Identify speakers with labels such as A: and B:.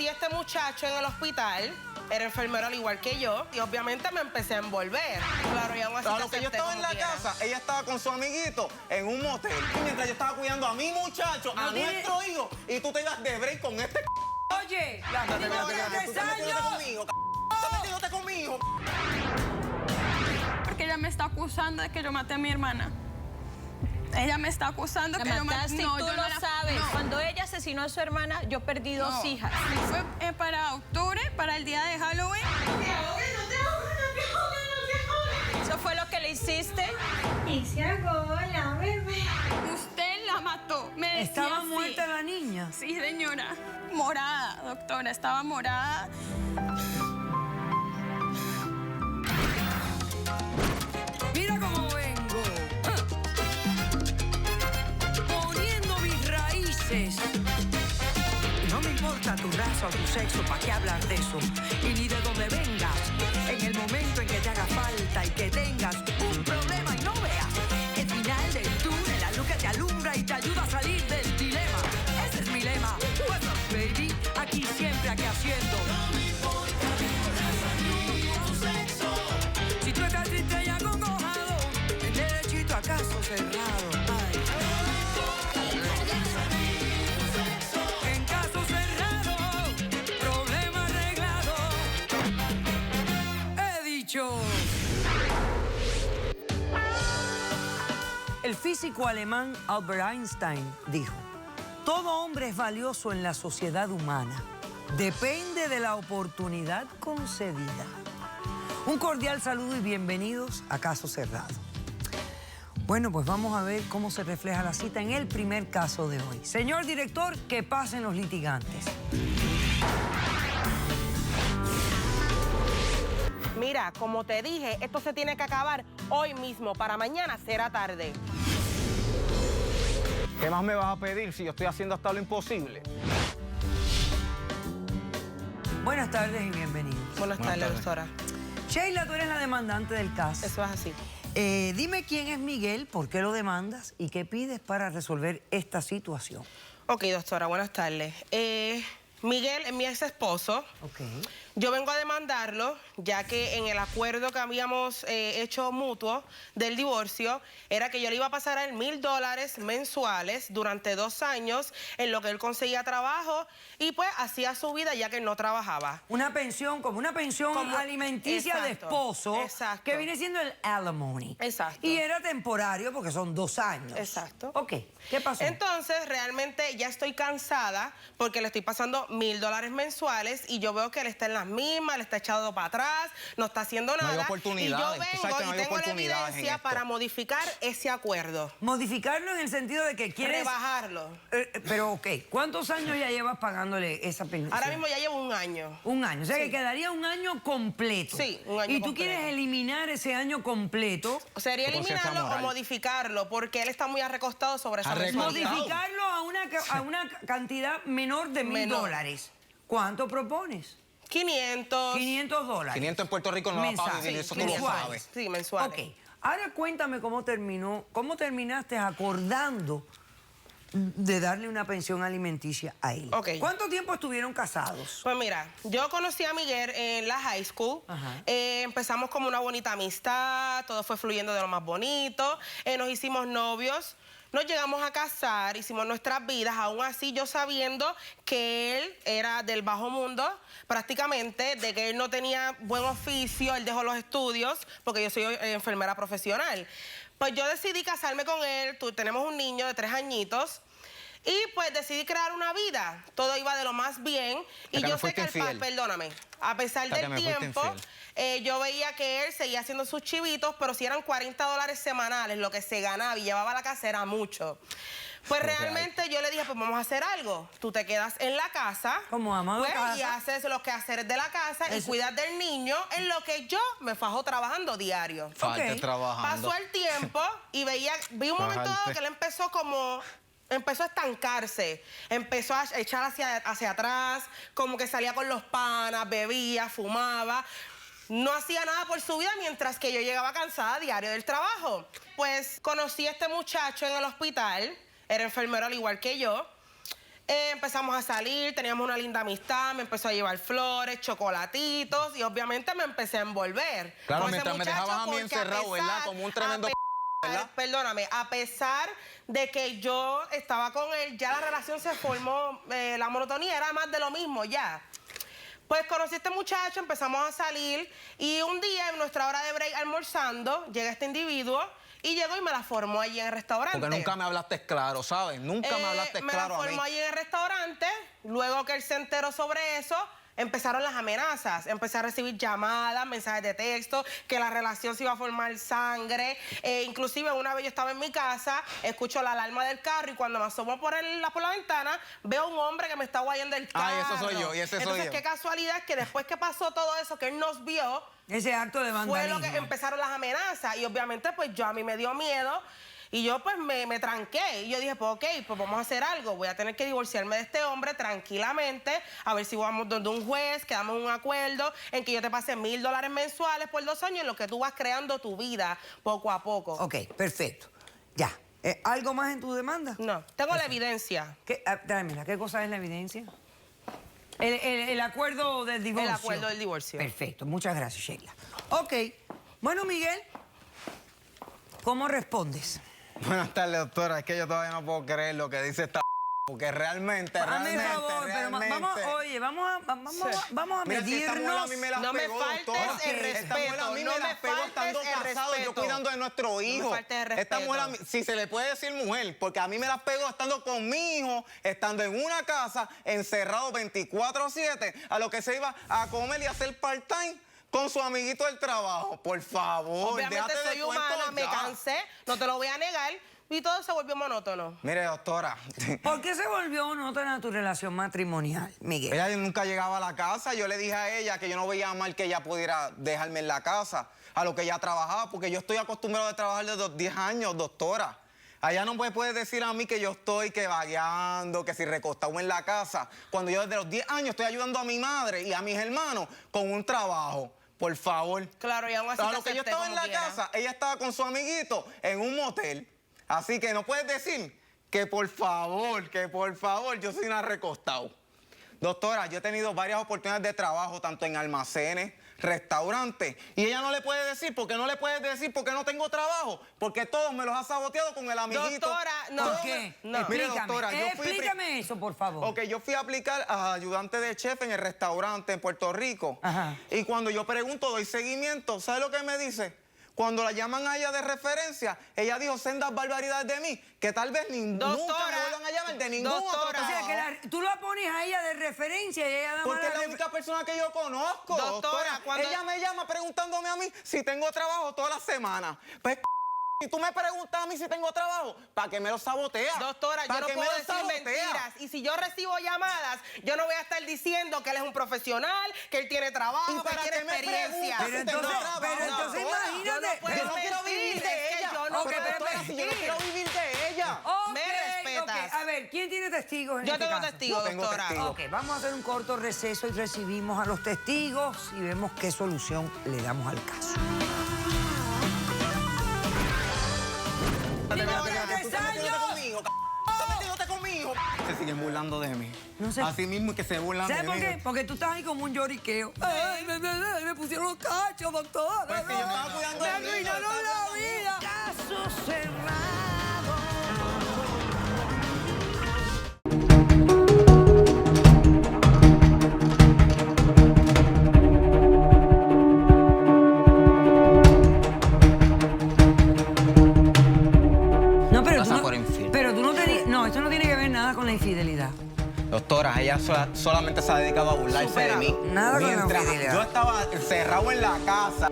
A: conocí a este muchacho en el hospital, era enfermero al igual que yo, y obviamente me empecé a envolver. Claro, y aún así
B: Claro que yo estaba en la casa, ella estaba con su amiguito en un motel. Y mientras yo estaba cuidando a mi muchacho, a nuestro hijo, y tú te das de break con este
C: Oye, la niña de 3 años.
B: Estás metiéndote conmigo.
D: Porque ella me está acusando de que yo maté a mi hermana. Ella me está acusando que yo maté.
E: No, tú lo sabes.
D: No.
E: Cuando ella asesinó a su hermana, yo perdí dos hijas.
D: Fue para octubre, para el día de Halloween.
F: No te ahogues.
E: ¿Eso fue lo que le hiciste?
F: Y se ahogó la bebé.
D: Usted la mató. Me decía
C: ¿Estaba
D: así.
C: muerta la niña?
D: Sí, señora. Morada, doctora. Estaba morada.
C: Mira cómo vengo. Poniendo mis raíces. No me importa tu raza o tu sexo, ¿para qué hablar de eso? Y ni de dónde vengas. En el momento en que te haga falta y que tengas un problema y no veas el final del túnel, la luz que te alumbra y te ayuda a salir del dilema. Ese es mi lema. What's up, baby? Aquí siempre, aquí haciendo. No me importa tu raza ni tu sexo. Si tú estás triste y acongojado, el derechito a caso cerrado. Ay. En caso cerrado, problema arreglado. He dicho. El físico alemán Albert Einstein dijo: todo hombre es valioso en la sociedad humana. Depende de la oportunidad concedida. Un cordial saludo y bienvenidos a Caso Cerrado. Bueno, pues vamos a ver cómo se refleja la cita en el primer caso de hoy. Señor director, que pasen los litigantes.
A: Mira, como te dije, esto se tiene que acabar hoy mismo. Para mañana será tarde.
B: ¿Qué más me vas a pedir si yo estoy haciendo hasta lo imposible?
C: Buenas tardes y bienvenidos.
A: Buenas tardes, doctora.
C: Sheila, tú eres la demandante del caso.
A: Eso es así.
C: Dime quién es Miguel, por qué lo demandas y qué pides para resolver esta situación.
A: Ok, doctora, buenas tardes. Miguel es mi ex esposo.
C: Ok.
A: Yo vengo a demandarlo, ya que en el acuerdo que habíamos hecho mutuo del divorcio, era que yo le iba a pasar a él $1000 mensuales durante 2 años, en lo que él conseguía trabajo y pues hacía su vida ya que él no trabajaba.
C: Una pensión, como una pensión alimenticia de
A: Exacto,
C: esposo,
A: exacto.
C: que viene siendo el alimony.
A: Exacto.
C: Y era temporario porque son 2 años.
A: Exacto.
C: Ok, ¿qué pasó?
A: Entonces, realmente ya estoy cansada porque le estoy pasando $1000 mensuales y yo veo que él está en las mismas, le está echado para atrás, no está haciendo nada.
B: No hay oportunidades.
A: Y yo
B: Tú sabes
A: vengo
B: que no
A: y
B: hay
A: tengo la
B: oportunidades en
A: evidencia
B: esto.
A: para modificar ese acuerdo.
C: Modificarlo en el sentido de que quieres...
A: Rebajarlo.
C: Pero, ok, ¿cuántos años ya llevas pagándole esa pensión?
A: Ahora mismo ya llevo 1 año.
C: 1 año, o sea
A: Sí.
C: que quedaría 1 año completo.
A: Sí, 1 año
C: Y tú
A: completo.
C: quieres eliminar ese año completo.
A: Sería
B: Por conciencia
A: eliminarlo o
B: moral.
A: modificarlo porque él está muy arrecostado sobre esa
B: Arrecostado.
A: mensualidad.
C: Modificarlo a una cantidad menor de $1000. ¿Cuánto propones?
A: 500.
C: $500.
B: 500 en Puerto Rico no da para
C: Mensuales.
B: vivir, eso tú lo
C: Mensuales.
B: sabes.
A: Sí, mensuales.
C: Ok, ahora cuéntame cómo terminaste acordando de darle una pensión alimenticia a él.
A: Ok.
C: ¿Cuánto tiempo estuvieron casados?
A: Pues mira, yo conocí a Miguel en la high school.
C: Ajá.
A: Empezamos como una bonita amistad, todo fue fluyendo de lo más bonito. Nos hicimos novios, nos llegamos a casar, hicimos nuestras vidas, aún así yo sabiendo que él era del bajo mundo, prácticamente, de que él no tenía buen oficio, él dejó los estudios, porque yo soy enfermera profesional. Pues yo decidí casarme con él, tenemos un niño de 3 añitos, y pues decidí crear una vida. Todo iba de lo más bien. Y yo sé que perdóname, a pesar del tiempo, yo veía que él seguía haciendo sus chivitos, pero si eran $40 semanales, lo que se ganaba y llevaba a la casa era mucho. Pues realmente yo le dije, pues vamos a hacer algo. Tú te quedas en la casa,
C: como ama de casa,
A: y haces los quehaceres de la casa y cuidas del niño, en lo que yo me fajo trabajando diario.
B: Falte trabajando.
A: Pasó el tiempo y vi un momento dado que él empezó a estancarse, empezó a echar hacia atrás, como que salía con los panas, bebía, fumaba. No hacía nada por su vida mientras que yo llegaba cansada diario del trabajo. Pues conocí a este muchacho en el hospital, era enfermero al igual que yo, Empezamos a salir, teníamos una linda amistad, me empezó a llevar flores, chocolatitos y obviamente me empecé a envolver.
B: Claro,
A: con ese
B: mientras me
A: muchacho
B: dejabas a mí
A: porque
B: encerrado, ¿verdad? Como un tremendo ¿verdad?
A: Perdóname, a pesar de que yo estaba con él, ya la relación se formó, la monotonía era más de lo mismo ya. Pues conocí a este muchacho, empezamos a salir y un día en nuestra hora de break almorzando, llega este individuo y llegó y me la formó allí en el restaurante.
B: Porque nunca me hablaste claro, ¿sabes? Nunca me hablaste claro a
A: Me la
B: mí.
A: formó allí en el restaurante, luego que él se enteró sobre eso, empezaron las amenazas, empecé a recibir llamadas, mensajes de texto, que la relación se iba a formar sangre. Inclusive una vez yo estaba en mi casa, escucho la alarma del carro y cuando me asomo por la ventana, veo un hombre que me está guayando el carro.
B: Ah, y eso soy yo, y ese soy
A: Entonces,
B: yo.
A: qué casualidad que después que pasó todo eso, que él nos vio,
C: Ese acto de
A: fue
C: vandalismo.
A: lo que empezaron las amenazas. Y obviamente, pues yo a mí me dio miedo. Y yo pues me tranqué y yo dije, pues ok, pues vamos a hacer algo. Voy a tener que divorciarme de este hombre tranquilamente, a ver si vamos donde un juez, quedamos en un acuerdo en que yo te pase $1000 mensuales por 2 años en lo que tú vas creando tu vida poco a poco.
C: Ok, perfecto. Ya. ¿Algo más en tu demanda?
A: No, tengo la evidencia.
C: Mira, ¿qué cosa es la evidencia? El acuerdo del divorcio.
A: El acuerdo del divorcio.
C: Perfecto, muchas gracias, Sheila. Ok, bueno, Miguel, ¿cómo respondes?
B: Buenas tardes, doctora. Es que yo todavía no puedo creer lo que dice esta porque realmente,
C: Hazme el favor, pero vamos a
B: Mira, si esta mujer a
C: medirnos.
B: mí me la
A: No me
B: pegó,
A: faltes
B: doctora.
A: el
B: Esta mujer a mí
A: respeto,
B: me
A: no
B: la
A: me
B: pegó estando
A: faltes el
B: casado, yo
A: respeto.
B: cuidando de nuestro hijo.
A: faltes el
B: Esta mujer a mí,
A: respeto.
B: si se le puede decir mujer, porque a mí me la pegó estando con mi hijo, estando en una casa, encerrado 24/7, a lo que se iba a comer y a hacer part-time con su amiguito del trabajo. Por favor,
A: Obviamente
B: déjate de
A: soy
B: cuentos
A: humana, me
B: ya.
A: cansé, no te lo voy a negar, y todo se volvió monótono.
B: Mire, doctora,
C: ¿Por qué se volvió monótona tu relación matrimonial, Miguel?
B: ella nunca llegaba a la casa. Yo le dije a ella que yo no veía mal que ella pudiera dejarme en la casa, a lo que ella trabajaba, porque yo estoy acostumbrado a trabajar desde los 10 años, doctora. Allá no me puede decir a mí que yo estoy que vagueando, que si recostado en la casa, cuando yo desde los 10 años estoy ayudando a mi madre y a mis hermanos con un trabajo. Por favor.
A: Claro, y aún así
B: A
A: te
B: lo que yo
A: acepté
B: estaba en
A: como
B: la
A: quiera.
B: casa, ella estaba con su amiguito en un motel. Así que no puedes decir que por favor, yo soy una recostado. Doctora, yo he tenido varias oportunidades de trabajo, tanto en almacenes, restaurantes, y ella no le puede decir, ¿por qué no le puedes decir por qué no tengo trabajo? Porque todos me los ha saboteado con el amiguito.
A: Doctora, no.
C: ¿Por qué?
A: No.
B: Mire,
C: Explícame,
B: doctora, yo fui
C: explícame eso, por favor.
B: Ok, yo fui a aplicar a ayudante de chef en el restaurante en Puerto Rico.
C: Ajá.
B: Y cuando yo pregunto, doy seguimiento, ¿sabe lo que me dice? Cuando la llaman a ella de referencia, ella dijo sendas barbaridades de mí, que tal vez nunca me vuelvan a llamar de ningún otro
A: doctora.
C: O sea,
B: trabajo.
C: que tú la pones a ella de referencia y ella da
B: Porque
C: mala
B: es la única persona que yo conozco,
A: Doctora,
B: doctora.
A: cuando-
B: Ella me llama preguntándome a mí si tengo trabajo toda la semana. Pues, si tú me preguntas a mí si tengo trabajo, ¿para qué me lo saboteas?
A: Doctora, yo
B: ¿Para
A: no
B: qué
A: puedo
B: me lo
A: decir
B: saboteas?
A: mentiras. Y si yo recibo llamadas, yo no voy a estar diciendo que él es un profesional, que él tiene trabajo,
B: ¿Y
A: que
B: para
A: él tiene
B: qué me
A: experiencia.
B: preguntas
C: Pero
B: si tengo
C: entonces-
B: trabajo,
C: pero entonces
B: doctora?
C: imagínate.
A: Yo no puedo
B: Yo no quiero
A: mentir,
B: vivir
A: es
B: de
A: que
B: ella.
A: yo no
C: Ok,
A: puedo
C: pero
B: Doctora, si yo no
A: mentir.
B: quiero vivir de ella.
C: Ok,
A: Me respetas.
C: ok. A ver, ¿quién tiene testigos en
A: Yo
C: este
A: tengo
C: caso?
A: testigos,
B: Yo tengo
A: doctora.
B: testigos.
C: Ok, vamos a hacer un corto receso y recibimos a los testigos y vemos qué solución le damos al caso.
B: Tú estás
C: ¡10
B: metiéndote
C: años!
B: conmigo, estás metiéndote conmigo. Se siguen burlando de mí.
C: No sé.
B: Así mismo es que se burlan
C: ¿Sabes
B: de
C: por
B: mí.
C: qué? Porque tú estás ahí como un lloriqueo. Ay, me pusieron los cachos, doctora.
B: Pues que yo estaba cuidando
C: Me
B: al niño,
C: arruinaron
B: estaba
C: la
B: cuidando al
C: vida. Caso cerrado. No, pero
B: Pasa por infiel.
C: pero tú no tenías... No, esto no tiene que ver nada con la infidelidad.
B: Doctora, ella solamente se ha dedicado a burlarse de mí.
C: Nada con la
B: Mientras
C: infidelidad.
B: yo estaba encerrado en la casa.